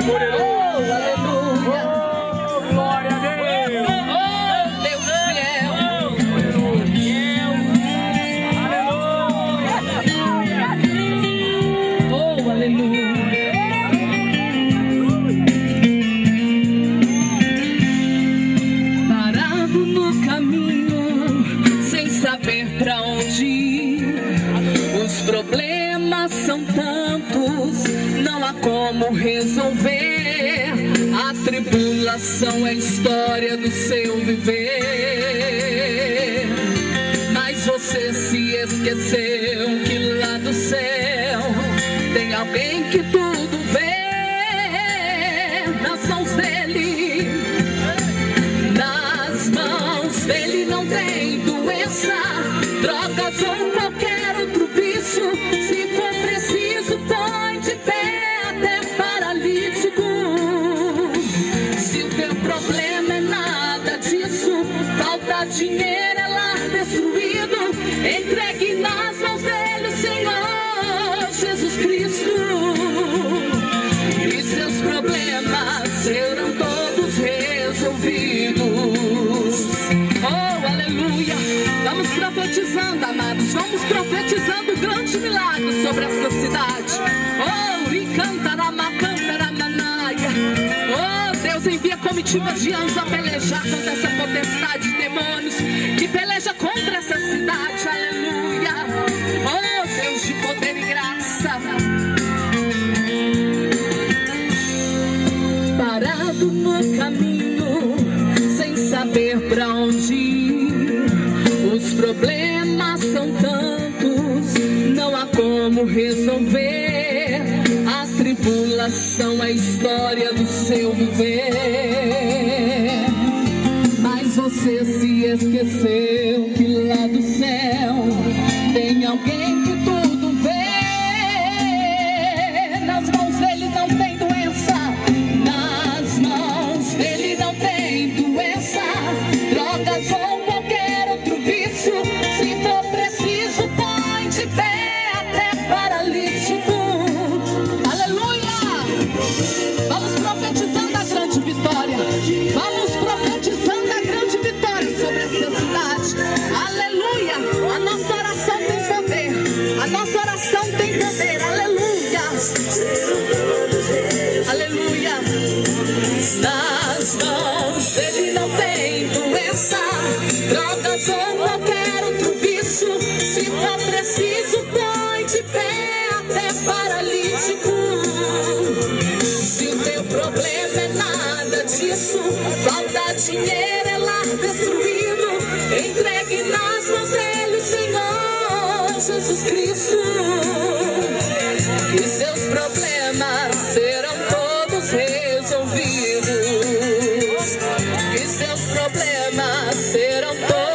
poderoso. Oh, aleluia. Oh, glória a Deus. Oh, Deus fiel. Aleluia. Oh, aleluia. Parado no caminho, sem saber pra onde ir. Os problemas são tantos, não há como resolver. A tribulação é a história do seu viver. Mas você se esqueceu que lá do céu tem alguém que tudo vê. Nas mãos dele, nas mãos dele não tem doença, drogas ou qualquer outro vício. Se for preciso, põe de pé até paralítico. Se o teu problema é nada disso, falta dinheiro, é lar destruído, entregue nas mãos dele o Senhor Jesus Cristo. E seus problemas serão todos resolvidos. Oh, aleluia. Vamos profetizando, amados. Vamos profetizando um grande milagre sobre essa cidade. Oh, e cantaramacantaramanaya. Oh, Deus envia comitivas de anjos a pelejar contra essa potestade de demônios que peleja contra essa cidade. Aleluia. Oh, Deus de poder e graça. Parado no caminho, sem saber pra onde ir. Os problemas são tantos, não há como resolver. A tribulação é a história do seu viver. Mas você se esqueceu que lá do céu tem alguém que tudo vê. Nas mãos dele não tem doença, nas mãos dele não tem doença, drogas ou qualquer outro vício. Se for preciso, põe de pé até paralítico. Aleluia! Vamos profetizando a grande vitória. Vamos profetizando a grande vitória sobre essa cidade. Aleluia! A nossa oração tem poder. A nossa oração tem poder. Aleluia! Aleluia! Nas mãos dele não tem doença, drogas ou qualquer outro vício. Se for preciso, põe de pé até paralítico. Se o teu problema é nada disso, falta dinheiro, é lar destruído, entregue nas mãos dele o Senhor Jesus Cristo. E seus problemas serão todos resolvidos. E seus problemas serão todos